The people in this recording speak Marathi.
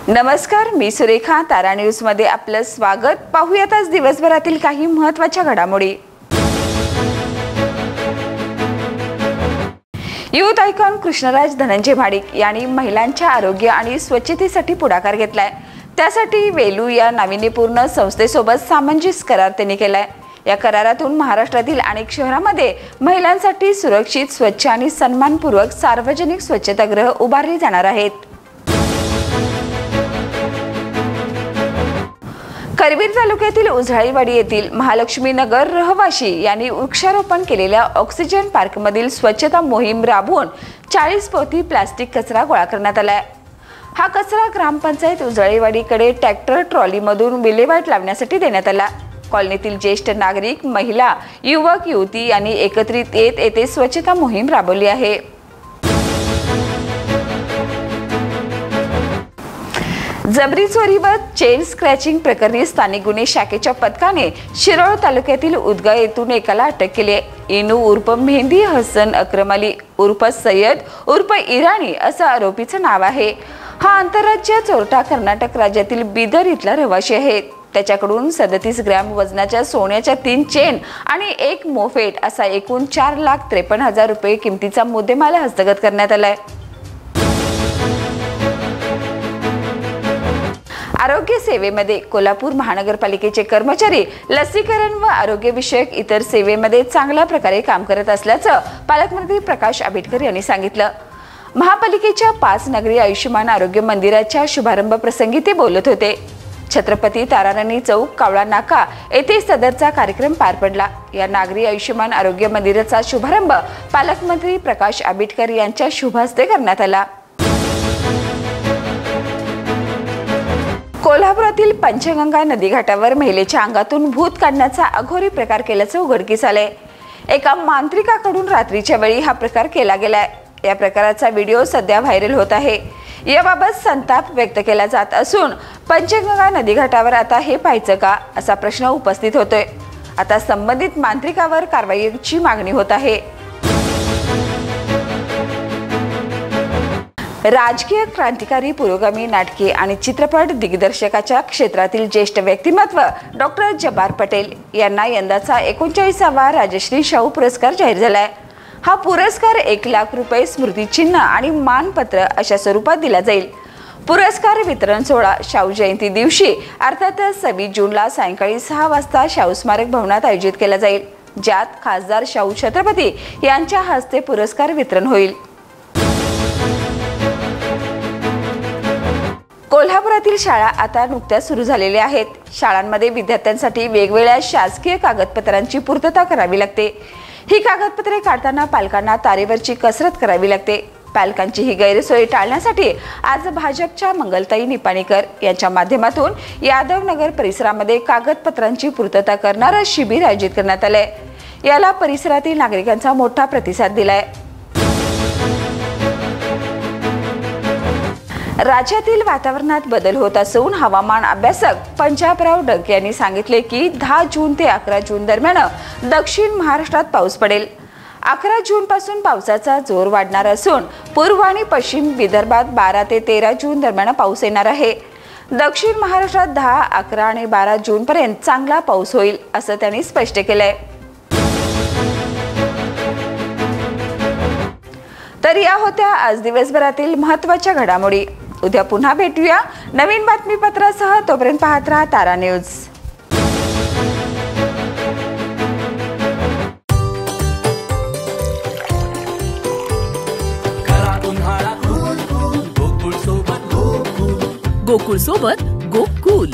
नमस्कार, मी सुरेखा. तारा न्यूज मध्ये आपलं स्वागत. पाहूयात आज दिवसभरातील काही महत्त्वाच्या घडामोडी. युथ आयकॉन कृष्णराज धनंजय महाडिक यांनी महिलांच्या आरोग्य आणि स्वच्छतेसाठी पुढाकार घेतलाय. त्यासाठी वेलू या नाविन्यपूर्ण संस्थेसोबत सामंजस्य करार त्यांनी केलाय. या करारातून महाराष्ट्रातील अनेक शहरांमध्ये महिलांसाठी सुरक्षित, स्वच्छ आणि सन्मानपूर्वक सार्वजनिक स्वच्छतागृह उभारली जाणार आहेत. करवीर तालुक्यातील उजळाईवाडी येथील महालक्ष्मी नगर रहिवासी यांनी वृक्षारोपण केलेल्या ऑक्सिजन पार्कमधील स्वच्छता मोहीम राबवून 40 पोती प्लास्टिक कचरा गोळा करण्यात आलाय. हा कचरा ग्रामपंचायत उजळाईवाडीकडे ट्रॅक्टर ट्रॉलीमधून विल्हेवाट लावण्यासाठी देण्यात आला. कॉलनीतील ज्येष्ठ नागरिक, महिला, युवक युवती यांनी एकत्रित येथे स्वच्छता मोहीम राबवली आहे. जबरी चोरी व चेन स्क्रॅचिंग प्रकरणी स्थानिक गुन्हे शाखेच्या पथकाने शिरोळ तालुक्यातील उदगा येथून एकाला अटक केली आहे. इनू उर्फ मेहंदी हसन अक्रम अली उर्फ सय्यद उर्फ इराणी असं आरोपीचं नाव आहे. हा आंतरराज्य चोरटा कर्नाटक राज्यातील बिदर इथला रहिवासी आहे. त्याच्याकडून 37 ग्रॅम वजनाच्या सोन्याच्या 3 चेन आणि 1 मोफेट असा एकूण 4,53,000 रुपये किमतीचा मुद्देमाल हस्तगत करण्यात आलाय. आरोग्य सेवेमध्ये कोल्हापूर महानगरपालिकेचे कर्मचारी लसीकरण व आरोग्यविषयक इतर सेवेमध्ये चांगल्या प्रकारे काम करत असल्याचं पालकमंत्री प्रकाश आंबेडकर यांनी सांगितलं. महापालिकेच्या 5 नगरी आयुष्यमान आरोग्य मंदिराच्या शुभारंभ प्रसंगी ते बोलत होते. छत्रपती ताराराणी चौक, कावळा नाका येथे सदरचा कार्यक्रम पार पडला. या नागरी आयुष्यमान आरोग्य मंदिराचा शुभारंभ पालकमंत्री प्रकाश आंबेडकर यांच्या शुभ हस्ते करण्यात आला. कोल्हापुरातील पंचगंगा नदीघाटावर महिलेच्या अंगातून भूत काढण्याचा अघोरी प्रकार केल्याचं उघडकीस आलंय. एका मांत्रिकाकडून रात्रीच्या वेळी हा प्रकार केला गेलाय. या प्रकाराचा व्हिडिओ सध्या व्हायरल होत आहे. याबाबत संताप व्यक्त केला जात असून पंचगंगा नदीघाटावर आता हे पाहायचं का असा प्रश्न उपस्थित होतोय. आता संबंधित मांत्रिकावर कारवाईची मागणी होत आहे. राजकीय क्रांतिकारी, पुरोगामी, नाटके आणि चित्रपट दिग्दर्शकाच्या क्षेत्रातील ज्येष्ठ व्यक्तिमत्व डॉक्टर जब्बार पटेल यांना यंदाचा 39वा राजश्री शाहू पुरस्कार जाहीर झालाय. हा पुरस्कार 1 लाख रुपये, स्मृतिचिन्ह आणि मानपत्र अशा स्वरूपात दिला जाईल. पुरस्कार वितरण सोहळा शाहू जयंती दिवशी अर्थात 26 जूनला सायंकाळी 6 वाजता शाहू स्मारक भवनात आयोजित केला जाईल, ज्यात खासदार शाहू छत्रपती यांच्या हस्ते पुरस्कार वितरण होईल. कोल्हापुरातील शाळा आता नुकत्याच सुरू झालेल्या आहेत. शाळांमध्ये विद्यार्थ्यांसाठी वेगवेगळ्या शासकीय कागदपत्रांची पूर्तता करावी लागते. ही कागदपत्रे काढताना पालकांना तारेवरची कसरत करावी लागते. पालकांची ही गैरसोय टाळण्यासाठी आज भाजपच्या मंगलताई निपाणीकर यांच्या माध्यमातून यादवनगर परिसरामध्ये कागदपत्रांची पूर्तता करणारं शिबिर आयोजित करण्यात आलंय. याला परिसरातील नागरिकांचा मोठा प्रतिसाद दिलाय. राज्यातील वातावरणात बदल होत असून हवामान अभ्यासक पंजाबराव डग यांनी सांगितले की 10 जून ते 11 जून दरम्यान दक्षिण महाराष्ट्रात पाऊस पडेल. 11 जून पासून पावसाचा जोर वाढणार असून पूर्व आणि पश्चिम विदर्भात 12 ते 13 जून दरम्यान पाऊस येणार आहे. दक्षिण महाराष्ट्रात 10, 11 आणि 12 जून पर्यंत चांगला पाऊस होईल असं त्यांनी स्पष्ट केलंय. तर या होत्या आज दिवसभरातील महत्त्वाच्या घडामोडी. उद्या पुन्हा भेटूया नवीन बातमीपत्रासह. तोपर्यंत पाहत राहा तारा न्यूज. गोकुळ सोबत गो कूल.